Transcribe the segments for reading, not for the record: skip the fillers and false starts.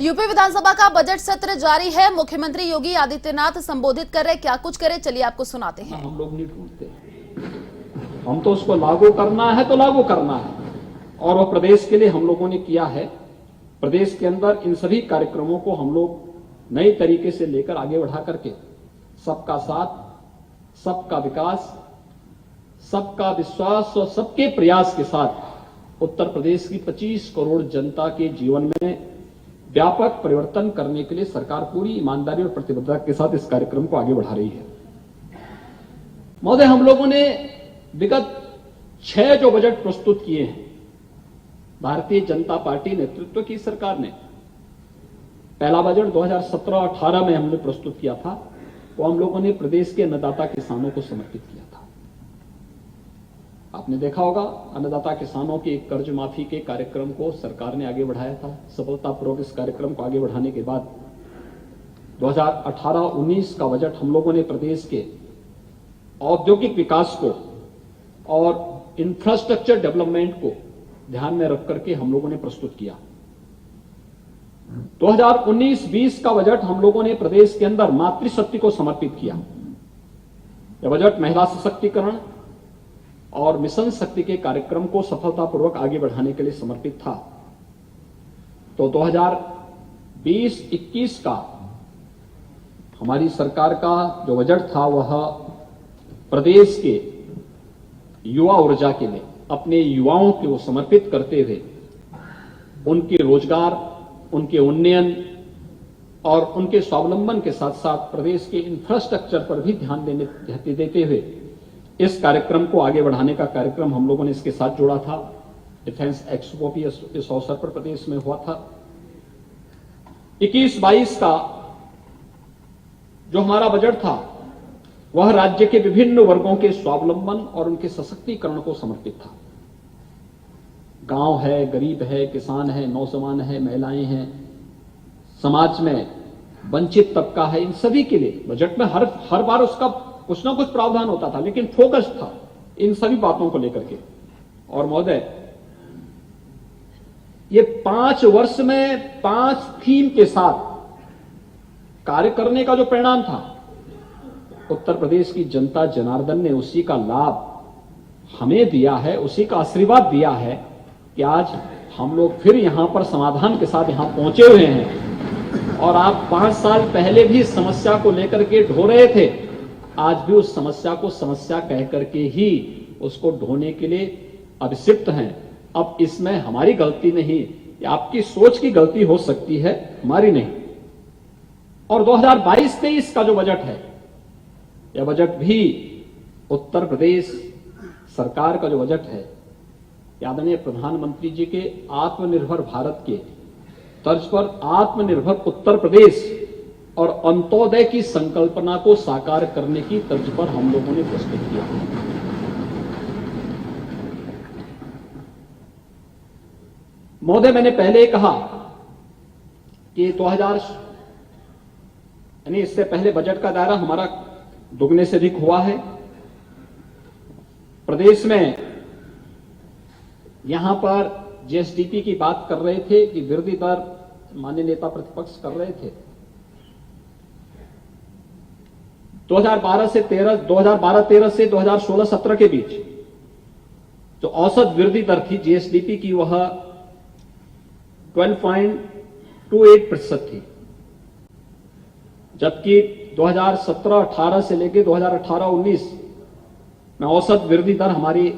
UP विधानसभा का budget सत्र जारी है। मुख्यमंत्री योगी आदित्यनाथ संबोधित कर रहे, क्या कुछ करे चलिए आपको सुनाते हैं। हम लोग नहीं ढूंढते, हम तो उसको लागू करना है तो लागू करना है, और वो प्रदेश के लिए हम लोगों ने किया है। प्रदेश के अंदर इन सभी कार्यक्रमों को हम लोग नए तरीके से लेकर आगे बढ़ा करके सबका साथ, सबका विकास, सबका विश्वास और सबके प्रयास के साथ उत्तर प्रदेश की 25 करोड़ जनता के जीवन में व्यापक परिवर्तन करने के लिए सरकार पूरी ईमानदारी और प्रतिबद्धता के साथ इस कार्यक्रम को आगे बढ़ा रही है। महोदय, हम लोगों ने विगत 6 जो बजट प्रस्तुत किए हैं, भारतीय जनता पार्टी नेतृत्व की सरकार ने पहला बजट 2017-18 में हमने प्रस्तुत किया था, वो हम लोगों ने प्रदेश के अन्नदाता किसानों को समर्पित किया था। आपने देखा होगा, अन्नदाता किसानों के कर्ज माफी के कार्यक्रम को सरकार ने आगे बढ़ाया था। सफलतापूर्वक इस कार्यक्रम को आगे बढ़ाने के बाद 2018-19 का बजट हम लोगों ने प्रदेश के औद्योगिक विकास को और इंफ्रास्ट्रक्चर डेवलपमेंट को ध्यान में रख करके हम लोगों ने प्रस्तुत किया। 2019-20 का बजट हम लोगों ने प्रदेश के अंदर मातृशक्ति को समर्पित किया। यह बजट महिला सशक्तिकरण और मिशन शक्ति के कार्यक्रम को सफलतापूर्वक आगे बढ़ाने के लिए समर्पित था। तो 2020-21 का हमारी सरकार का जो बजट था वह प्रदेश के युवा ऊर्जा के लिए, अपने युवाओं को समर्पित करते हुए उनके रोजगार, उनके उन्नयन और उनके स्वावलंबन के साथ साथ प्रदेश के इंफ्रास्ट्रक्चर पर भी ध्यान देते हुए इस कार्यक्रम को आगे बढ़ाने का कार्यक्रम हम लोगों ने इसके साथ जोड़ा था। डिफेंस एक्सपो भी इस अवसर पर प्रदेश में हुआ था। 21-22 का जो हमारा बजट था वह राज्य के विभिन्न वर्गों के स्वावलंबन और उनके सशक्तिकरण को समर्पित था। गांव है, गरीब है, किसान है, नौजवान है, महिलाएं हैं, समाज में वंचित तबका है, इन सभी के लिए बजट में हर बार उसका कुछ ना कुछ प्रावधान होता था, लेकिन फोकस था इन सभी बातों को लेकर के। और महोदय, ये 5 वर्ष में 5 थीम के साथ कार्य करने का जो परिणाम था, उत्तर प्रदेश की जनता जनार्दन ने उसी का लाभ हमें दिया है, उसी का आशीर्वाद दिया है कि आज हम लोग फिर यहां पर समाधान के साथ यहां पहुंचे हुए हैं। और आप 5 साल पहले भी इस समस्या को लेकर के ढो रहे थे, आज भी उस समस्या को समस्या कह करके ही उसको ढोने के लिए अभिषिक्त हैं। अब इसमें हमारी गलती नहीं, ये आपकी सोच की गलती हो सकती है, हमारी नहीं। और 2022-23 का जो बजट है, यह बजट भी उत्तर प्रदेश सरकार का जो बजट है, आदरणीय प्रधानमंत्री जी के आत्मनिर्भर भारत के तर्ज पर आत्मनिर्भर उत्तर प्रदेश और अंत्योदय की संकल्पना को साकार करने की तर्ज पर हम लोगों ने प्रस्तुत किया। महोदय, मैंने पहले कहा कि 2000 यानी इससे पहले बजट का दायरा हमारा दुगने से अधिक हुआ है। प्रदेश में यहां पर जीएसडीपी की बात कर रहे थे कि वृद्धि दर माननीय नेता प्रतिपक्ष कर रहे थे। 2012-13 से 2016-17 के बीच जो औसत वृद्धि दर थी जीएसडीपी की, वह 12.28% थी, जबकि 2017-18 से लेकर 2018-19 में औसत वृद्धि दर हमारी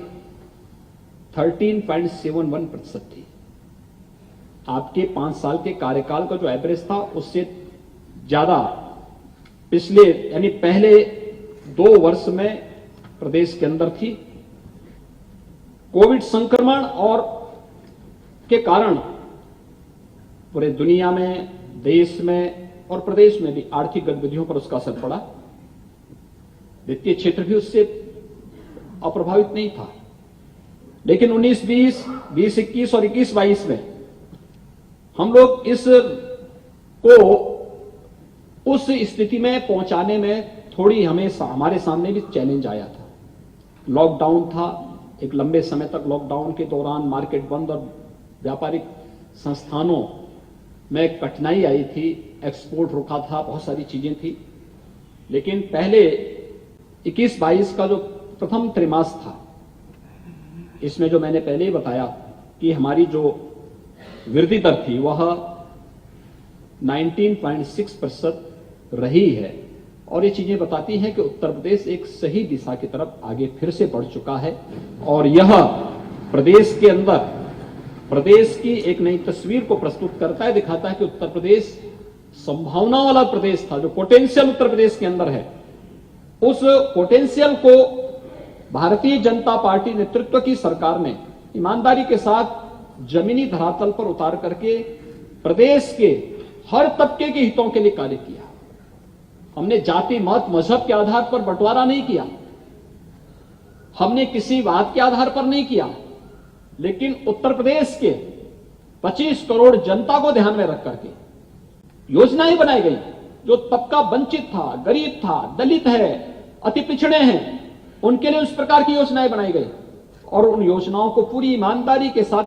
13.71% थी। आपके 5 साल के कार्यकाल का जो एवरेज था उससे ज्यादा पिछले यानी पहले 2 वर्ष में प्रदेश के अंदर थी। कोविड संक्रमण और के कारण पूरे दुनिया में, देश में और प्रदेश में भी आर्थिक गतिविधियों पर उसका असर पड़ा। वित्तीय क्षेत्र भी उससे अप्रभावित नहीं था, लेकिन 19-20, 20-21 और 21-22 में हम लोग इस को उस स्थिति में पहुंचाने में थोड़ी हमारे सामने भी चैलेंज आया था। लॉकडाउन था, एक लंबे समय तक लॉकडाउन के दौरान मार्केट बंद और व्यापारिक संस्थानों में एक कठिनाई आई थी, एक्सपोर्ट रुका था, बहुत सारी चीजें थी। लेकिन पहले 21-22 का जो प्रथम त्रैमास था, इसमें जो मैंने पहले ही बताया कि हमारी जो वृद्धि दर थी वह 19.6% रही है। और ये चीजें बताती हैं कि उत्तर प्रदेश एक सही दिशा की तरफ आगे फिर से बढ़ चुका है और यह प्रदेश के अंदर प्रदेश की एक नई तस्वीर को प्रस्तुत करता है, दिखाता है कि उत्तर प्रदेश संभावनाओं वाला प्रदेश था। जो पोटेंशियल उत्तर प्रदेश के अंदर है, उस पोटेंशियल को भारतीय जनता पार्टी नेतृत्व की सरकार ने ईमानदारी के साथ जमीनी धरातल पर उतार करके प्रदेश के हर तबके के हितों के लिए कार्य किया। हमने जाति, मत, मजहब के आधार पर बंटवारा नहीं किया, हमने किसी बात के आधार पर नहीं किया, लेकिन उत्तर प्रदेश के 25 करोड़ जनता को ध्यान में रख करके योजनाएं बनाई गई। जो तबका वंचित था, गरीब था, दलित है, अति पिछड़े हैं, उनके लिए उस प्रकार की योजनाएं बनाई गई और उन योजनाओं को पूरी ईमानदारी के साथ